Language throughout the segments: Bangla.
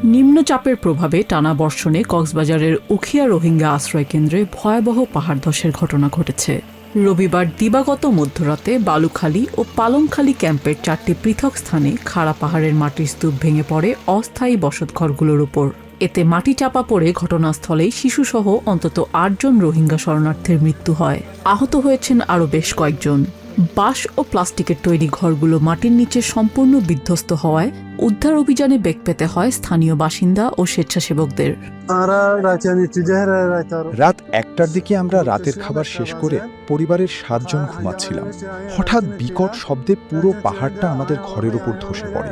নিম্নচাপের প্রভাবে টানা বর্ষণে কক্সবাজারের উখিয়া রোহিঙ্গা আশ্রয়কেন্দ্রে ভয়াবহ পাহাড় ধসের ঘটনা ঘটেছে। রবিবার দিবাগত মধ্যরাতে বালুখালী ও পালংখালী ক্যাম্পের 4টি পৃথক স্থানে খাড়া পাহাড়ের মাটির স্তূপ ভেঙে পড়ে অস্থায়ী বসতঘরগুলোর উপর। এতে মাটি চাপা পড়ে ঘটনাস্থলেই শিশুসহ অন্তত 8 জন রোহিঙ্গা শরণার্থীর মৃত্যু হয়। আহত হয়েছেন আরও বেশ কয়েকজন। বাঁশ ও প্লাস্টিকের তৈরি ঘরগুলো মাটির নিচে সম্পূর্ণ বিধ্বস্ত হওয়ায় উদ্ধার অভিযানে বেগ পেতে হয় স্থানীয় বাসিন্দা ও স্বেচ্ছাসেবকদের। রাত 1টার দিকে আমরা রাতের খাবার শেষ করে পরিবারের 7 জন ঘুমাচ্ছিলাম। হঠাৎ বিকট শব্দে পুরো পাহাড়টা আমাদের ঘরের উপর ধসে পড়ে।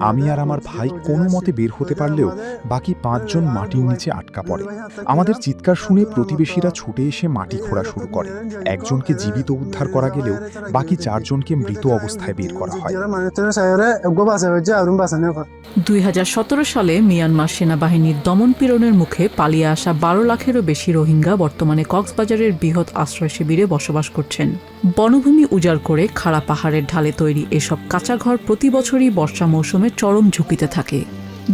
আমি আর আমার ভাই কোনো মতে বের হতে পারলেও বাকি 5 জন মাটির নিচে আটকা পড়ে। আমাদের চিৎকার শুনে প্রতিবেশীরা ছুটে এসে মাটি খোঁড়া শুরু করে। একজনকে জীবিত উদ্ধার করা গেলেও বাকি 4 জনকে মৃত অবস্থায় বের করা হয়। 2017 সালে মিয়ানমার সেনাবাহিনীর দমনপীড়নের মুখে পালিয়ে আসা 12 লাখেরও বেশি রোহিঙ্গা বর্তমানে কক্সবাজারের বৃহৎ আশ্রয় শিবিরে বসবাস করছেন। বনভূমি উজাড় করে খাড়া পাহাড়ের ঢালে তৈরি এসব কাঁচা ঘর প্রতি বছরই বর্ষা মৌসুমে চরম ঝুঁকিতে থাকে।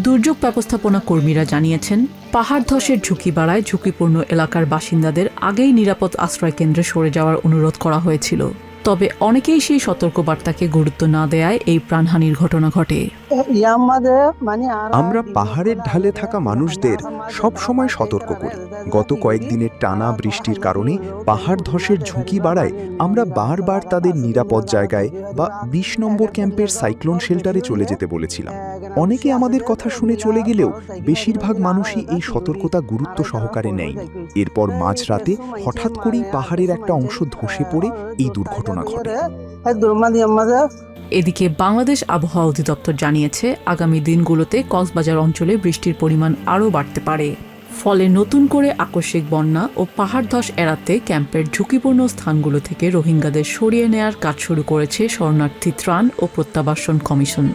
দুর্যোগ ব্যবস্থাপনা কর্মীরা জানিয়েছেন, পাহাড় ধসের ঝুঁকি বাড়ায় ঝুঁকিপূর্ণ এলাকার বাসিন্দাদের আগেই নিরাপদ আশ্রয় কেন্দ্রে সরে যাওয়ার অনুরোধ করা হয়েছিল। তবে অনেকেই সেই সতর্কবার্তাকে গুরুত্ব না দেয়ায় এই প্রাণহানির ঘটনা ঘটে। আমরা পাহাড়ের ঢালে থাকা মানুষদের সব সময় সতর্ক করি। গত কয়েকদিনের টানা বৃষ্টির কারণে পাহাড় ধসের ঝুঁকি বাড়ায় আমরা বারবার তাদের নিরাপদ জায়গায় বা 20 নম্বর ক্যাম্পের সাইক্লোন শেল্টারে চলে যেতে বলেছিলাম। অনেকে আমাদের কথা শুনে চলে গেলেও বেশিরভাগ মানুষই এই সতর্কতা গুরুত্ব সহকারে নেয়নি। এরপর মাঝরাতে হঠাৎ করেই পাহাড়ের একটা অংশ ধসে পড়ে এই দুর্ঘটনা ঘটে। এদিকে বাংলাদেশ আবহাওয়া অধিদপ্তর জানিয়েছে, আগামী দিনগুলোতে কক্সবাজার অঞ্চলে বৃষ্টির পরিমাণ আরও বাড়তে পারে। ফলে নতুন করে আকস্মিক বন্যা ও পাহাড় ধস এড়াতে ক্যাম্পের ঝুঁকিপূর্ণ স্থানগুলো থেকে রোহিঙ্গাদের সরিয়ে নেয়ার কাজ শুরু করেছে শরণার্থী ত্রাণ ও প্রত্যাবাসন কমিশন।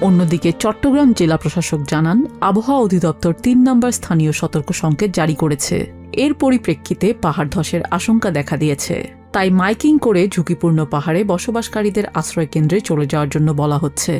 অন্যদিকে চট্টগ্রাম জেলা প্রশাসক জানান, আবহাওয়া অধিদপ্তর 3 নম্বর স্থানীয় সতর্ক সংকেত জারি করেছে। এর পরিপ্রেক্ষিতে পাহাড় ধসের আশঙ্কা দেখা দিয়েছে। তাই মাইকিং করে ঝুঁকিপূর্ণ পাহাড়ে বসবাসকারীদের আশ্রয় কেন্দ্রে চলে যাওয়ার জন্য বলা হচ্ছে।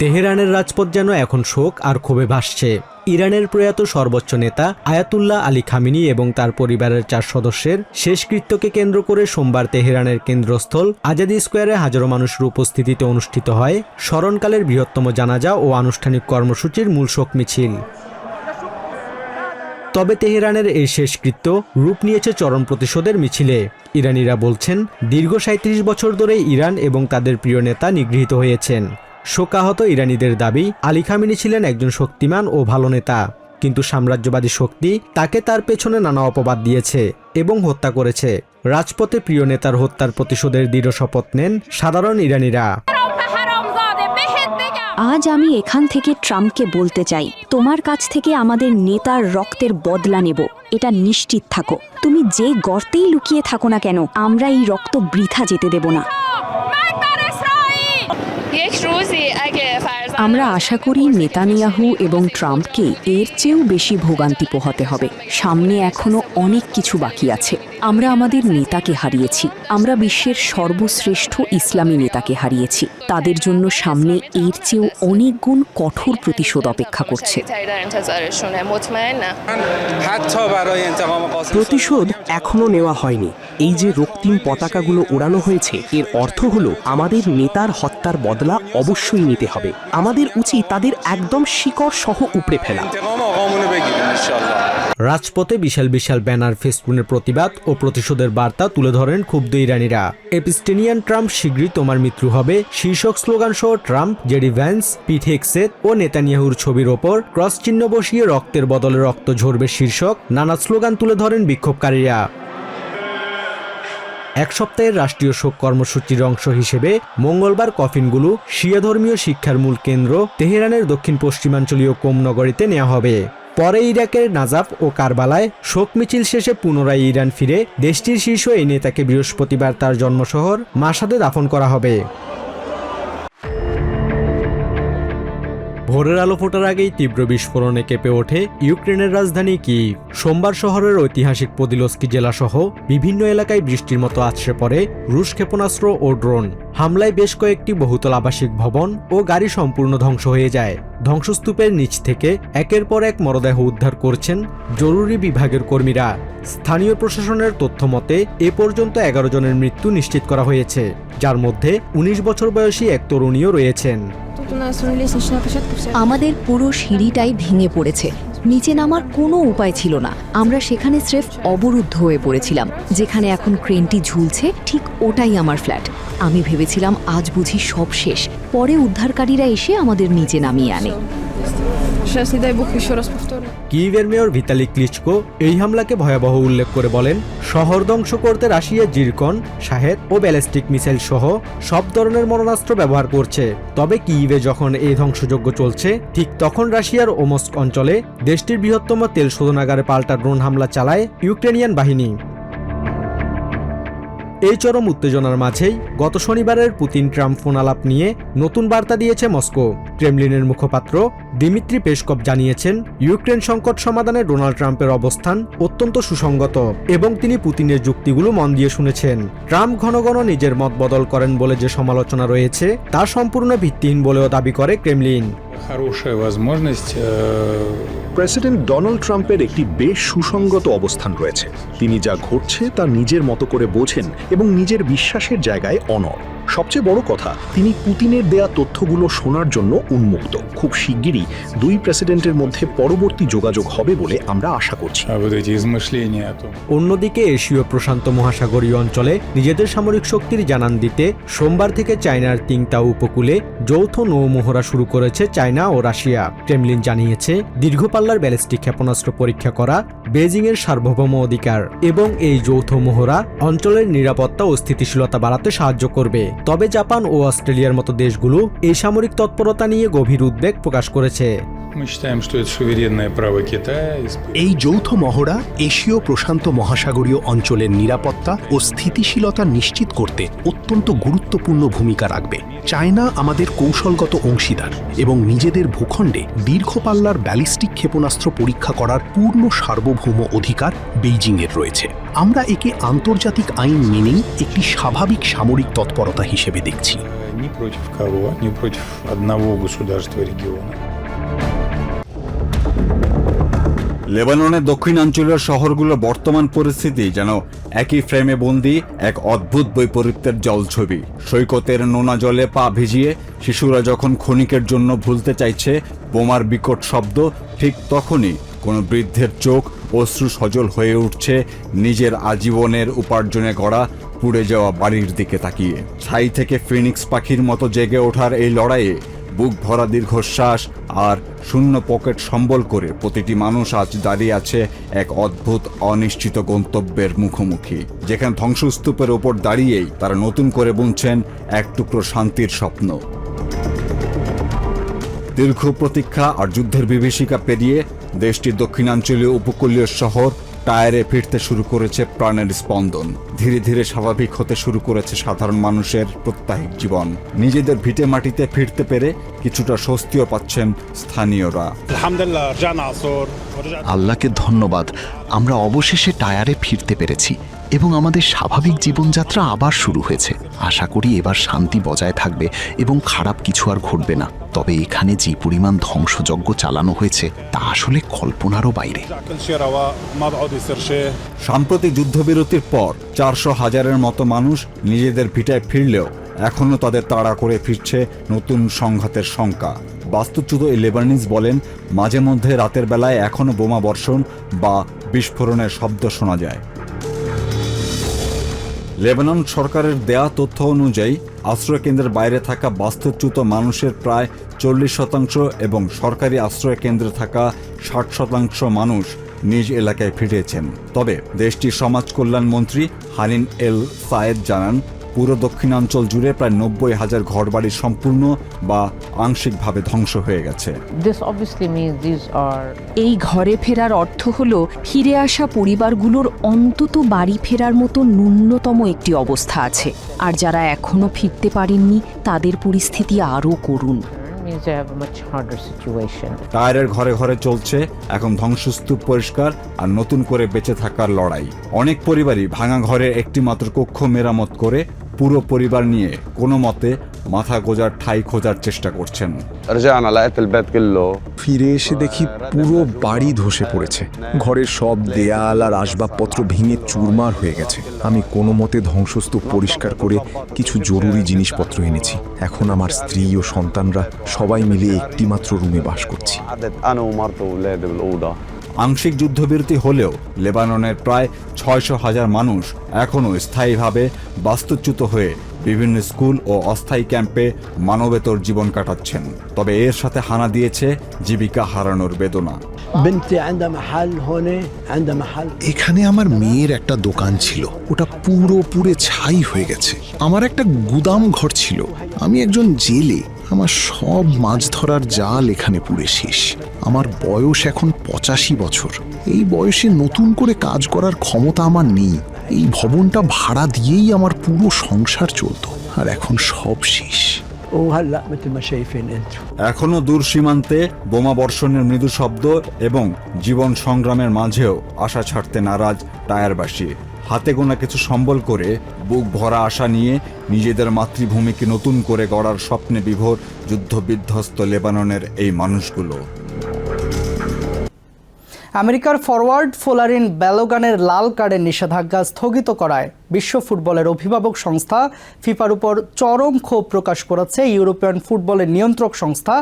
তেহরানের রাজপথ যেন এখন শোক আর ক্ষোভে ভাসছে। ইরানের প্রয়াত সর্বোচ্চ নেতা আয়াতুল্লাহ আলী খামেনি এবং তার পরিবারের 4 সদস্যের শেষকৃত্যকে কেন্দ্র করে সোমবার তেহরানের কেন্দ্রস্থল আজাদি স্কোয়ারে হাজারো মানুষের উপস্থিতিতে অনুষ্ঠিত হয় স্মরণকালের বৃহত্তম জানাজা ও আনুষ্ঠানিক কর্মসূচির মূল শোক মিছিল। তবে তেহরানের এই শেষকৃত্য রূপ নিয়েছে চরম প্রতিশোধের মিছিলে। ইরানিরা বলছেন, দীর্ঘ 37 বছর ধরে ইরান এবং তাদের প্রিয় নেতা নিগৃহীত হয়েছেন। শোকাহত ইরানিদের দাবি, আলী খামেনি ছিলেন একজন শক্তিমান ও ভালো নেতা, কিন্তু সাম্রাজ্যবাদী শক্তি তাকে তার পেছনে নানা অপবাদ দিয়েছে এবং হত্যা করেছে। রাজপথে প্রিয় নেতার হত্যার প্রতিশোধের দৃঢ় শপথ নেন সাধারণ ইরানিরা। আজ আমি এখান থেকে ট্রাম্পকে বলতে চাই, তোমার কাছ থেকে আমাদের নেতার রক্তের বদলা নেব, এটা নিশ্চিত থাকো। তুমি যে গর্তেই লুকিয়ে থাকো না কেন, আমরা এই রক্ত বৃথা যেতে দেব না। আমরা আশা করি নেতানিয়াহু এবং ট্রাম্পকে এর চেয়েও বেশি ভোগান্তি পোহাতে হবে। সামনে এখনো অনেক কিছু বাকি আছে। আমরা আমাদের নেতাকে হারিয়েছি, আমরা বিশ্বের সর্বশ্রেষ্ঠ ইসলামী নেতাকে হারিয়েছি। তাদের জন্য সামনে এর চেয়েও অনেক গুণ কঠোর প্রতিশোধ অপেক্ষা করছে। প্রতিশোধ এখনো নেওয়া হয়নি। এই যে রক্তিম পতাকাগুলো উড়ানো হয়েছে, এর অর্থ হলো আমাদের নেতার হত্যার বদলা অবশ্যই নিতে হবে। আমাদের উচিত তাদের একদম শিকড় সহ উপড়ে ফেলা। রাজপথে বিশাল বিশাল ব্যানার, ফেস্টুনের প্রতিবাদ ও প্রতিশোধের বার্তা তুলে ধরেন ক্ষুব্ধ ইরানিরা। এপিস্টেনিয়ান ট্রাম্প শীঘ্রই তোমার মৃত্যু হবে শীর্ষক স্লোগান সহ ট্রাম্প, জেডি ভ্যান্স, পিট হেগসেথ ও নেতানিয়াহুর ছবির ওপর ক্রস চিহ্ন বসিয়ে রক্তের বদলে রক্ত ঝরবে শীর্ষক নানা স্লোগান তুলে ধরেন বিক্ষোভকারীরা। এক সপ্তাহের রাষ্ট্রীয় শোক কর্মসূচির অংশ হিসেবে মঙ্গলবার কফিনগুলো শিয়া ধর্মীয় শিক্ষার মূল কেন্দ্র তেহরানের দক্ষিণ পশ্চিমাঞ্চলীয় কোম নগরীতে নেওয়া হবে। পরে ইরাকের নাজাফ ও কারবালায় শোক মিছিল শেষে পুনরায় ইরান ফিরে দেশটির শীর্ষ এই নেতাকে বৃহস্পতিবার তার জন্মশহর মাশহাদে দাফন করা হবে। ভোরের আলো ফোটার আগেই তীব্র বিস্ফোরণে কেঁপে ওঠে ইউক্রেনের রাজধানী কিভ। সোমবার শহরের ঐতিহাসিক পদিলস্কি জেলাসহ বিভিন্ন এলাকায় বৃষ্টির মতো আছড়ে পড়ে রুশ ক্ষেপণাস্ত্র ও ড্রোন। হামলায় বেশ কয়েকটি বহুতল আবাসিক ভবন ও গাড়ি সম্পূর্ণ ধ্বংস হয়ে যায়। ধ্বংসস্তূপের নিচ থেকে একের পর এক মরদেহ উদ্ধার করছেন জরুরি বিভাগের কর্মীরা। স্থানীয় প্রশাসনের তথ্য মতে এ পর্যন্ত 11 জনের মৃত্যু নিশ্চিত করা হয়েছে, যার মধ্যে 19 বছর বয়সী এক তরুণীও রয়েছেন। আমাদের পুরো সিঁড়িটাই ভেঙে পড়েছে। নিচে নামার কোনো উপায় ছিল না। আমরা সেখানে স্রেফ অবরুদ্ধ হয়ে পড়েছিলাম। যেখানে এখন ক্রেনটি ঝুলছে ঠিক ওটাই আমার ফ্ল্যাট। আমি ভেবেছিলাম আজ বুঝি সব শেষ। পরে উদ্ধারকারীরা এসে আমাদের নিচে নামিয়ে আনে। কিয়েভের মেয়র ভিতালি ক্লিচকো এই হামলাকে ভয়াবহ উল্লেখ করে বলেন, শহর ধ্বংস করতে রাশিয়া জিরকন, শাহেদ ও ব্যালিস্টিক মিসাইল সহ সব ধরনের মরণাস্ত্র ব্যবহার করছে। তবে কিয়েভে যখন এই ধ্বংসযজ্ঞ চলছে, ঠিক তখন রাশিয়ার ওমস্ক অঞ্চলে দেশটির বৃহত্তম তেল শোধনাগারে পাল্টা ড্রোন হামলা চালায় ইউক্রেনিয়ান বাহিনী। এই চরম উত্তেজনার মাঝেই গত শনিবারের পুতিন ট্রাম্প ফোন আলাপ নিয়ে নতুন বার্তা দিয়েছে মস্কো। ক্রেমলিনের মুখপাত্র দিমিত্রি পেসকভ জানিয়েছেন, ইউক্রেন সংকট সমাধানে ডোনাল্ড ট্রাম্পের অবস্থান অত্যন্ত সুসংগত এবং তিনি পুতিনের যুক্তিগুলো মন দিয়ে শুনেছেন। ট্রাম্প ঘন ঘন নিজের মত বদল করেন বলে যে সমালোচনা রয়েছে তা সম্পূর্ণ ভিত্তিহীন বলেও দাবি করে ক্রেমলিন। প্রেসিডেন্ট ডোনাল্ড ট্রাম্পের একটি বেশ সুসংগত অবস্থান রয়েছে। তিনি যা ঘটছে তা নিজের মতো করে বোঝেন এবং নিজের বিশ্বাসের জায়গায় অনড়। সবচেয়ে বড় কথা, তিনি পুতিনের দেয়া তথ্যগুলো শোনার জন্য উন্মুক্ত। খুব শিগগিরই দুই প্রেসিডেন্টের মধ্যে পরবর্তী যোগাযোগ হবে বলে আমরা আশা করছি। অন্যদিকে এশীয় প্রশান্ত মহাসাগরীয় অঞ্চলে নিজেদের সামরিক শক্তির জানান দিতে সোমবার থেকে চায়নার তিংতাও উপকূলে যৌথ নৌমহড়া শুরু করেছে চায়না ও রাশিয়া। ক্রেমলিন জানিয়েছে, দীর্ঘপাল্লার ব্যালিস্টিক ক্ষেপণাস্ত্র পরীক্ষা করা বেজিংয়ের সার্বভৌম অধিকার এবং এই যৌথ মহড়া অঞ্চলের নিরাপত্তা ও স্থিতিশীলতা বাড়াতে সাহায্য করবে। তবে জাপান ও অস্ট্রেলিয়ার মতো দেশগুলো এই সামরিক তৎপরতা নিয়ে গভীর উদ্বেগ প্রকাশ করেছে। এই যৌথ মহড়া এশীয় প্রশান্ত মহাসাগরীয় অঞ্চলের নিরাপত্তা ও স্থিতিশীলতা নিশ্চিত করতে অত্যন্ত গুরুত্বপূর্ণ ভূমিকা রাখবে। চায়না আমাদের কৌশলগত অংশীদার এবং নিজেদের ভূখণ্ডে দীর্ঘপাল্লার ব্যালিস্টিক ক্ষেপণাস্ত্র পরীক্ষা করার পূর্ণ সার্বভৌম অধিকার বেইজিংয়ের রয়েছে। আমরা একে আন্তর্জাতিক আইন মেনেই একটি স্বাভাবিক সামরিক তৎপরতা হিসেবে দেখছি। লেবাননের দক্ষিণাঞ্চলীয় শহরগুলোর বর্তমান পরিস্থিতি যেন একই ফ্রেমে বন্দী এক অদ্ভুত বৈপরীত্যের জলছবি। সৈকতের নোনা জলে পা ভিজিয়ে শিশুরা যখন ক্ষণিকের জন্য ভুলতে চাইছে বোমার বিকট শব্দ, ঠিক তখনই কোনো বৃদ্ধের চোখ অশ্রু সজল হয়ে উঠছে নিজের আজীবনের উপার্জনে গড়া পুড়ে যাওয়া বাড়ির দিকে তাকিয়ে। ছাই থেকে ফিনিক্স পাখির মতো জেগে ওঠার এই লড়াইয়ে বুক ভরা দীর্ঘশ্বাস আর শূন্য পকেট সম্বল করে প্রতিটি মানুষ আজ দাঁড়িয়ে আছে এক অদ্ভুত অনিশ্চিত গন্তব্যের মুখোমুখি, যেখানে ধ্বংসস্তূপের ওপর দাঁড়িয়েই তারা নতুন করে বুনছেন এক টুকরো শান্তির স্বপ্ন। দীর্ঘ প্রতীক্ষা আর যুদ্ধের বিভীষিকা পেরিয়ে দেশটির দক্ষিণাঞ্চলীয় উপকূলীয় শহর টায়ারে ফিরতে শুরু করেছে প্রাণের স্পন্দন। ধীরে ধীরে স্বাভাবিক হতে শুরু করেছে সাধারণ মানুষের প্রত্যাহিক জীবন। নিজেদের ভিটে মাটিতে ফিরতে পেরে কিছুটা স্বস্তিও পাচ্ছেন স্থানীয়রা। আল্লাহকে ধন্যবাদ, আমরা অবশেষে টায়ারে ফিরতে পেরেছি এবং আমাদের স্বাভাবিক জীবনযাত্রা আবার শুরু হয়েছে। আশা করি এবার শান্তি বজায় থাকবে এবং খারাপ কিছু আর ঘটবে না। তবে এখানে যে পরিমাণ ধ্বংসযজ্ঞ চালানো হয়েছে তা আসলে কল্পনারও বাইরে। সাম্প্রতিক যুদ্ধবিরতির পর 400,000-এর মতো মানুষ নিজেদের ভিটায় ফিরলেও এখনও তাদের তাড়া করে ফিরছে নতুন সংঘাতের শঙ্কা। বাস্তুচ্যুত এই লেবানিজ বলেন, মাঝে মধ্যে রাতের বেলায় এখনও বোমা বর্ষণ বা বিস্ফোরণের শব্দ শোনা যায়। লেবানন সরকারের দেয়া তথ্য অনুযায়ী আশ্রয়কেন্দ্রের বাইরে থাকা বাস্তুচ্যুত মানুষের প্রায় 40% এবং সরকারি আশ্রয়কেন্দ্রে থাকা 60% মানুষ নিজ এলাকায় ফিরেছেন। তবে দেশটির সমাজ কল্যাণ মন্ত্রী হানিন এল সায়েদ জানান, পুরো দক্ষিণাঞ্চল জুড়ে প্রায় 90,000 ঘরবাড়ি সম্পূর্ণ বা আংশিকভাবে ধ্বংস হয়ে গেছে। এই ঘরে ফেরার অর্থ হলো ফিরে আসা পরিবারগুলোর অন্তত বাড়ি ফেরার মতো ন্যূনতম একটি অবস্থা আছে, আর যারা এখনো ফিরতে পারেননি তাদের পরিস্থিতি আরও করুণ। Iranians have a much harder situation. টায়ারের ঘরে ঘরে চলছে এখন ধ্বংসস্তূপ পরিষ্কার আর নতুন করে বেঁচে থাকার লড়াই। অনেক পরিবারই ভাঙা ঘরের একটি মাত্র কক্ষ মেরামত করে পুরো পরিবার নিয়ে কোনো মতে মাথা গোজার ঠাঁই খোঁজার চেষ্টা করছেন। ফিরে এসে দেখি পুরো বাড়ি ধসে পড়েছে। ঘরের সব দেয়াল আর আসবাবপত্র ভেঙে চুরমার হয়ে গেছে। আমি কোনো মতে ধ্বংসস্তূপ পরিষ্কার করে কিছু জরুরি জিনিসপত্র এনেছি। এখন আমার স্ত্রী ও সন্তানরা সবাই মিলে একটি মাত্র রুমে বাস করছি। আংশিক যুদ্ধবিরতি হলেও লেবাননের প্রায় 600,000 মানুষ এখনও স্থায়ীভাবে বাস্তুচ্যুত হয়ে বিভিন্ন স্কুল ও অস্থায়ী ক্যাম্পে মানবেতর জীবন কাটাচ্ছেন। তবে এর সাথে হানা দিয়েছে জীবিকা হারানোর বেদনা। এখানে আমার মেয়ের একটা দোকান ছিল, ওটা পুরোপুরে ছাই হয়ে গেছে। আমার একটা গুদাম ঘর ছিল, আমি একজন জেলে, আমার সব মাছ ধরার জাল এখানে পুড়ে শেষ। আমার বয়স এখন 85 বছর। এই বয়সে নতুন করে কাজ করার ক্ষমতা আমার নেই। এই ভবনটা ভাড়া দিয়েই আমার পুরো সংসার চলতো, আর এখন সব শেষ। এখনো দূর সীমান্তে বোমা বর্ষণের মৃদু শব্দ এবং জীবন সংগ্রামের মাঝেও আশা ছাড়তে নারাজ টায়ারবাসী। হাতে গোনা কিছু সম্বল করে বুক ভরা আশা নিয়ে নিজেদের মাতৃভূমিকে নতুন করে গড়ার স্বপ্নে বিভোর যুদ্ধবিধ্বস্ত লেবাননের এই মানুষগুলো। আমেরিকার ফরওয়ার্ড ফোলারিন ব্যালোগানের লাল কার্ডের নিষেধাজ্ঞা স্থগিত করায় বিশ্ব ফুটবলের অভিভাবক সংস্থা ফিফার উপর চরম ক্ষোভ প্রকাশ করেছে ইউরোপিয়ান ফুটবলের নিয়ন্ত্রক সংস্থা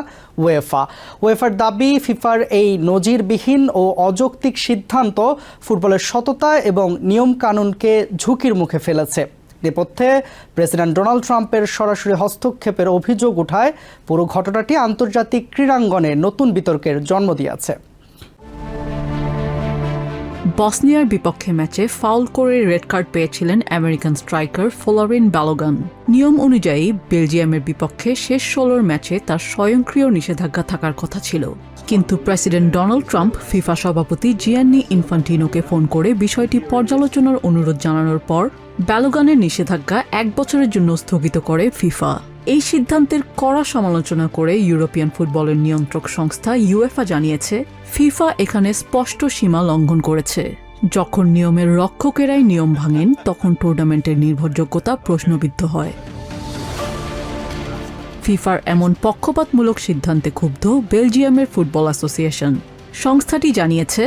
ওয়েফার দাবি, ফিফার এই নজিরবিহীন ও অযৌক্তিক সিদ্ধান্ত ফুটবলের সততা এবং নিয়মকানুনকে ঝুঁকির মুখে ফেলেছে। নেপথ্যে প্রেসিডেন্ট ডোনাল্ড ট্রাম্পের সরাসরি হস্তক্ষেপের অভিযোগ উঠায় পুরো ঘটনাটি আন্তর্জাতিক ক্রীড়াঙ্গনে নতুন বিতর্কের জন্ম দিয়েছে। বসনিয়ার বিপক্ষে ম্যাচে ফাউল করে রেড কার্ড পেয়েছিলেন আমেরিকান স্ট্রাইকার ফ্লোরিন ব্যালোগান। নিয়ম অনুযায়ী বেলজিয়ামের বিপক্ষে শেষ 16 ম্যাচে তার স্বয়ংক্রিয় নিষেধাজ্ঞা থাকার কথা ছিল, কিন্তু প্রেসিডেন্ট ডোনাল্ড ট্রাম্প ফিফা সভাপতি জিয়ান্নি ইনফান্টিনোকে ফোন করে বিষয়টি পর্যালোচনার অনুরোধ জানানোর পর ব্যালোগানের নিষেধাজ্ঞা 1 বছরের জন্য স্থগিত করে ফিফা। এই সিদ্ধান্তের কড়া সমালোচনা করে ইউরোপিয়ান ফুটবলের নিয়ন্ত্রক সংস্থা ইউএফা জানিয়েছে, ফিফা এখানে স্পষ্ট সীমা লঙ্ঘন করেছে। যখন নিয়মের রক্ষকেরাই নিয়ম ভাঙেন তখন টুর্নামেন্টের নির্ভরযোগ্যতা প্রশ্নবিদ্ধ হয়। ফিফার এমন পক্ষপাতমূলক সিদ্ধান্তে ক্ষুব্ধ বেলজিয়ামের ফুটবল অ্যাসোসিয়েশন। সংস্থাটি জানিয়েছে,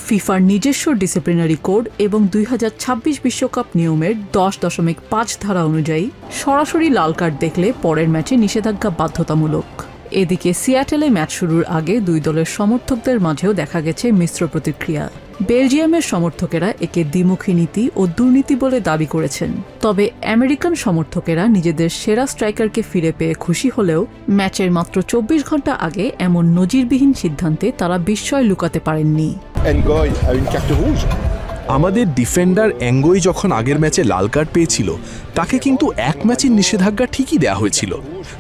ফিফার নিজস্ব ডিসিপ্লিনারি কোড এবং 2026 বিশ্বকাপ নিয়মের 10.5 ধারা অনুযায়ী সরাসরি লাল কার্ড দেখলে পরের ম্যাচে নিষেধাজ্ঞা বাধ্যতামূলক। এদিকে সিয়াটেলে ম্যাচ শুরুর আগে দুই দলের সমর্থকদের মাঝেও দেখা গেছে মিশ্র প্রতিক্রিয়া। বেলজিয়ামের সমর্থকেরা একে দ্বিমুখী নীতি ও দুর্নীতি বলে দাবি করেছেন, তবে আমেরিকান সমর্থকেরা নিজেদের সেরা স্ট্রাইকারকে ফিরে পেয়ে খুশি হলেও ম্যাচের মাত্র 24 ঘন্টা আগে এমন নজিরবিহীন সিদ্ধান্তে তারা বিস্ময় লুকাতে পারেননি। আমাদের ডিফেন্ডার অ্যাঙ্গোই যখন আগের ম্যাচে লাল কার্ড পেয়েছিল, তাকে কিন্তু এক ম্যাচের নিষেধাজ্ঞা ঠিকই দেওয়া হয়েছিল।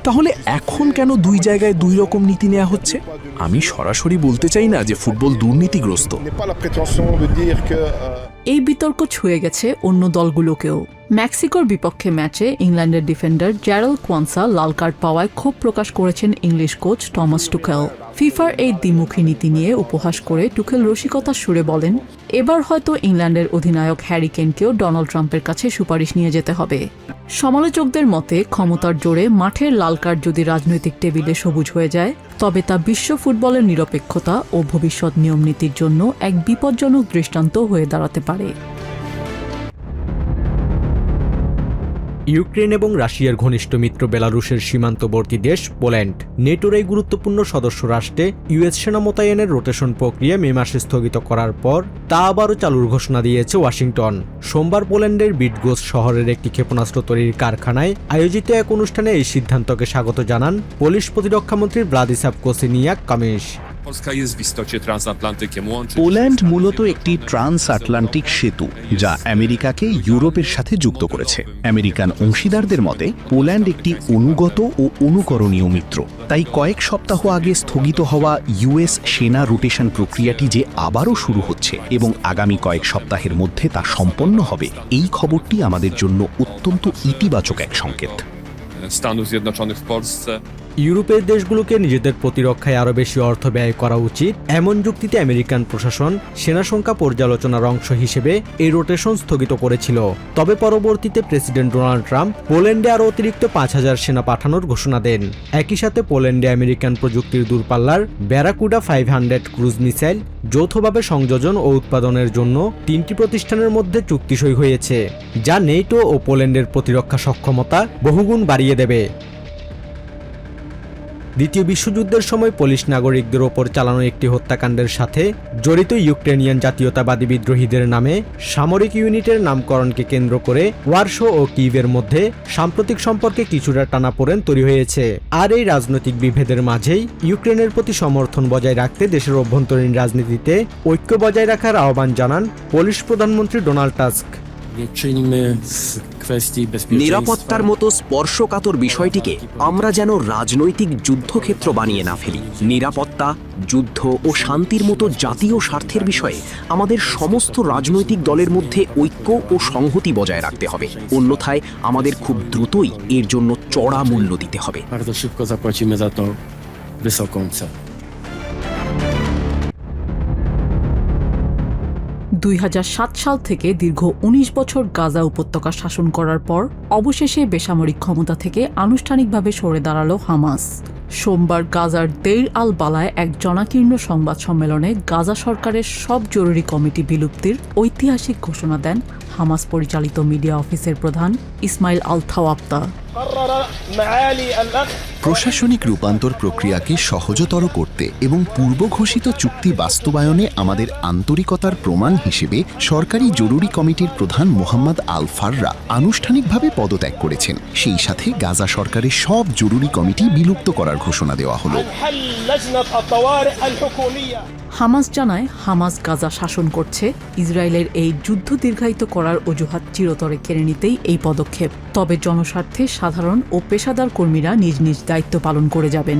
তাহলে এখন কেন দুই জায়গায় দুই রকম নীতি নেওয়া হচ্ছে? আমি সরাসরি বলতে চাই না যে ফুটবল দুর্নীতিগ্রস্ত। এই বিতর্ক ছুঁয়ে গেছে অন্য দলগুলোকেও। মেক্সিকোর বিপক্ষে ম্যাচে ইংল্যান্ডের ডিফেন্ডার জ্যারেল কোয়ান্সা লাল কার্ড পাওয়ায় ক্ষোভ প্রকাশ করেছেন ইংলিশ কোচ টমাস টুখেল। ফিফার এই দ্বিমুখী নীতি নিয়ে উপহাস করে টুখেল রসিকতার সুরে বলেন, এবার হয়তো ইংল্যান্ডের অধিনায়ক হ্যারি কেনকেও ডোনাল্ড ট্রাম্পের কাছে সুপারিশ নিয়ে যেতে হবে। সমালোচকদের মতে, ক্ষমতার জোরে মাঠের লাল কার্ড যদি রাজনৈতিক টেবিলে সবুজ হয়ে যায়, তবে তা বিশ্ব ফুটবলের নিরপেক্ষতা ও ভবিষ্যৎ নিয়মনীতির জন্য এক বিপজ্জনক দৃষ্টান্ত হয়ে দাঁড়াতে পারে। ইউক্রেন এবং রাশিয়ার ঘনিষ্ঠ মিত্র বেলারুশের সীমান্তবর্তী দেশ পোল্যান্ড নেটোর এই গুরুত্বপূর্ণ সদস্য রাষ্ট্রে ইউএস সেনা মোতায়েনের রোটেশন প্রক্রিয়া মে মাসে স্থগিত করার পর তা আবারও চালুর ঘোষণা দিয়েছে ওয়াশিংটন। সোমবার পোল্যান্ডের বিটগোস শহরের একটি ক্ষেপণাস্ত্র তৈরির কারখানায় আয়োজিত এক অনুষ্ঠানে এই সিদ্ধান্তকে স্বাগত জানান পোলিশ প্রতিরক্ষামন্ত্রী ভ্লাদিস্লাভ কোসিনিয়াক-কামিশ। পোল্যান্ড মূলত একটি ট্রান্স আটলান্টিক সেতু, যা আমেরিকাকে ইউরোপের সাথে যুক্ত করেছে। আমেরিকান অংশীদারদের মতে পোল্যান্ড একটি অনুগত ও অনুকরণীয় মিত্র। তাই কয়েক সপ্তাহ আগে স্থগিত হওয়া ইউএস সেনা রোটেশন প্রক্রিয়াটি যে আবারও শুরু হচ্ছে এবং আগামী কয়েক সপ্তাহের মধ্যে তা সম্পন্ন হবে, এই খবরটি আমাদের জন্য অত্যন্ত ইতিবাচক এক সংকেত। ইউরোপের দেশগুলোকে নিজেদের প্রতিরক্ষায় আরও বেশি অর্থ ব্যয় করা উচিত, এমন যুক্তিতে আমেরিকান প্রশাসন সেনা সংখ্যা পর্যালোচনার অংশ হিসেবে এই রোটেশন স্থগিত করেছিল। তবে পরবর্তীতে প্রেসিডেন্ট ডোনাল্ড ট্রাম্প পোল্যান্ডে আরও অতিরিক্ত 5,000 সেনা পাঠানোর ঘোষণা দেন। একই সাথে পোল্যান্ডে আমেরিকান প্রযুক্তির দূরপাল্লার ব্যারাকুডা 500 ক্রুজ মিসাইল যৌথভাবে সংযোজন ও উৎপাদনের জন্য 3টি প্রতিষ্ঠানের মধ্যে চুক্তি সই হয়েছে, যা নেটো ও পোল্যান্ডের প্রতিরক্ষা সক্ষমতা বহুগুণ বাড়িয়ে দেবে। দ্বিতীয় বিশ্বযুদ্ধের সময় পোলিশ নাগরিকদের ওপর চালানো একটি হত্যাকাণ্ডের সাথে জড়িত ইউক্রেনিয়ান জাতীয়তাবাদী বিদ্রোহীদের নামে সামরিক ইউনিটের নামকরণকে কেন্দ্র করে ওয়ারশো ও কিভের মধ্যে সাম্প্রতিক সম্পর্কে কিছুটা টানাপোড়েন তৈরি হয়েছে। আর এই রাজনৈতিক বিভেদের মাঝেই ইউক্রেনের প্রতি সমর্থন বজায় রাখতে দেশের অভ্যন্তরীণ রাজনীতিতে ঐক্য বজায় রাখার আহ্বান জানান পোলিশ প্রধানমন্ত্রী ডোনাল্ড টাস্ক। নিরাপত্তার মতো স্পর্শকাতর বিষয়টিকে আমরা যেন রাজনৈতিক যুদ্ধক্ষেত্র বানিয়ে না ফেলি। নিরাপত্তা, যুদ্ধ ও শান্তির মতো জাতীয় স্বার্থের বিষয়ে আমাদের সমস্ত রাজনৈতিক দলের মধ্যে ঐক্য ও সংহতি বজায় রাখতে হবে, অন্যথায় আমাদের খুব দ্রুতই এর জন্য চড়া মূল্য দিতে হবে। 2007 সাল থেকে দীর্ঘ 19 বছর গাজা উপত্যকা শাসন করার পর অবশেষে বেসামরিক ক্ষমতা থেকে আনুষ্ঠানিকভাবে সরে দাঁড়ালো হামাস। সোমবার গাজার দেইর আল বালায় এক জনাকীর্ণ সংবাদ সম্মেলনে গাজা সরকারের সব জরুরি কমিটি বিলুপ্তির ঐতিহাসিক ঘোষণা দেন হামাস পরিচালিত মিডিয়া অফিসের প্রধান ইসমাইল আল থাওয়াপ্তা। প্রশাসনিক রূপান্তর প্রক্রিয়াকে সহজতর করতে এবং পূর্ব ঘোষিত চুক্তি বাস্তবায়নে আমাদের আন্তরিকতার প্রমাণ হিসেবে সরকারি জরুরি কমিটির প্রধান মোহাম্মদ আল ফাররা আনুষ্ঠানিকভাবে পদত্যাগ করেছেন। সেই সাথে গাজা সরকারের সব জরুরি কমিটি বিলুপ্ত করার ঘোষণা দেওয়া হলো। হামাস জানায় হামাস গাজা শাসন করছে। ইসরায়েলের এই যুদ্ধ দীর্ঘায়িত করার অজুহাত চিরতরে কেড়ে নিতেই এই পদক্ষেপ। তবে জনস্বার্থে সাধারণ ও পেশাদার কর্মীরা নিজ নিজ দায়িত্ব পালন করে যাবেন।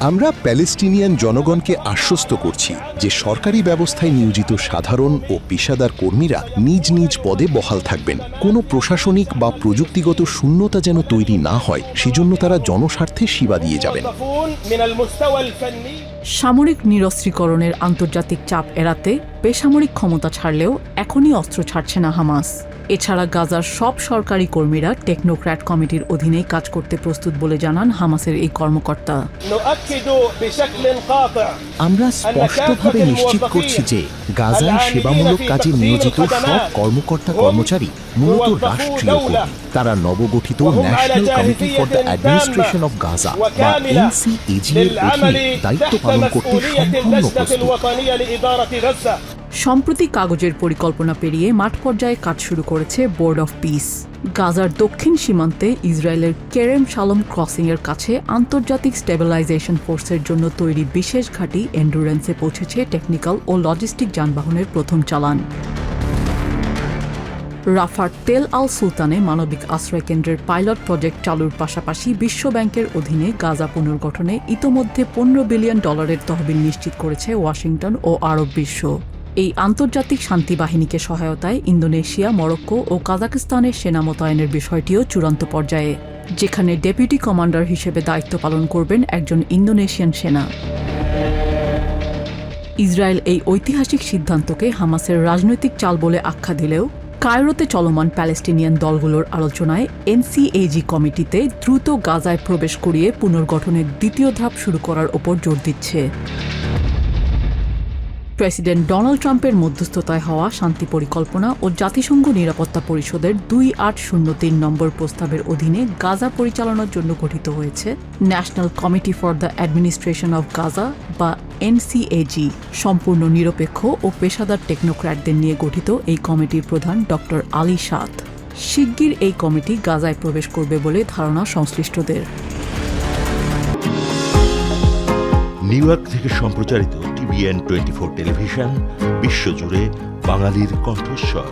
আমরা প্যালেস্টিনিয়ান জনগণকে আশ্বস্ত করছি যে সরকারি ব্যবস্থায় নিয়োজিত সাধারণ ও পেশাদার কর্মীরা নিজ নিজ পদে বহাল থাকবেন। কোনো প্রশাসনিক বা প্রযুক্তিগত শূন্যতা যেন তৈরি না হয়, সেজন্য তারা জনস্বার্থে সেবা দিয়ে যাবেন। সামরিক নিরস্ত্রীকরণের আন্তর্জাতিক চাপ এড়াতে বেসামরিক ক্ষমতা ছাড়লেও এখনই অস্ত্র ছাড়ছে না হামাস। এছাড়া গাজার সব সরকারি কর্মীরা টেকনোক্র্যাট কমিটির অধীনেই কাজ করতে প্রস্তুত বলে জানান হামাসের এই কর্মকর্তা। আমরা স্পষ্টভাবে নিশ্চিত করছি যে গাজায় সেবামূলক কাজে নিয়োজিত সব কর্মকর্তা কর্মচারী মূলত রাষ্ট্রীয় কর্মী। তারা নবগঠিত national committee for the administration of Gaza বা NCAG এর অধীনে দায়িত্ব পালন করতে সম্পূর্ণ প্রস্তুত। সম্প্রতি কাগজের পরিকল্পনা পেরিয়ে মাঠ পর্যায়ে কাজ শুরু করেছে বোর্ড অফ পিস। গাজার দক্ষিণ সীমান্তে ইসরায়েলের কেরেম শালম ক্রসিংয়ের কাছে আন্তর্জাতিক স্টেবিলাইজেশন ফোর্সের জন্য তৈরি বিশেষ ঘাঁটি এন্ডুরেন্সে পৌঁছেছে টেকনিক্যাল ও লজিস্টিক যানবাহনের প্রথম চালান। রাফার তেল আল সুলতানে মানবিক আশ্রয় কেন্দ্রের পাইলট প্রজেক্ট চালুর পাশাপাশি বিশ্বব্যাংকের অধীনে গাজা পুনর্গঠনে ইতোমধ্যে $15 বিলিয়ন তহবিল নিশ্চিত করেছে ওয়াশিংটন ও আরব বিশ্ব। এই আন্তর্জাতিক শান্তি বাহিনীকে সহায়তায় ইন্দোনেশিয়া, মরক্কো ও কাজাকিস্তানের সেনা মোতায়েনের বিষয়টিও চূড়ান্ত পর্যায়ে, যেখানে ডেপুটি কমান্ডার হিসেবে দায়িত্ব পালন করবেন একজন ইন্দোনেশিয়ান সেনা। ইসরায়েল এই ঐতিহাসিক সিদ্ধান্তকে হামাসের রাজনৈতিক চাল বলে আখ্যা দিলেও কায়রোতে চলমান প্যালেস্টিনিয়ান দলগুলোর আলোচনায় NCAG কমিটিতে দ্রুত গাজায় প্রবেশ করিয়ে পুনর্গঠনের দ্বিতীয় ধাপ শুরু করার ওপর জোর দিচ্ছে। প্রেসিডেন্ট ডোনাল্ড ট্রাম্পের মধ্যস্থতায় হওয়া শান্তি পরিকল্পনা ও জাতিসংঘ নিরাপত্তা পরিষদের 2803 নম্বর প্রস্তাবের অধীনে গাজা পরিচালনার জন্য গঠিত হয়েছে national committee for the administration of Gaza বা NCAG। সম্পূর্ণ নিরপেক্ষ ও পেশাদার টেকনোক্র্যাটদের নিয়ে গঠিত এই কমিটির প্রধান ডক্টর আলী সাদ। শিগগির এই কমিটি গাজায় প্রবেশ করবে বলে ধারণা সংশ্লিষ্টদের। নিউ ইয়র্ক থেকে সম্প্রচারিত TVN 24 টেলিভিশন বিশ্বজুড়ে বাঙালির কণ্ঠস্বর।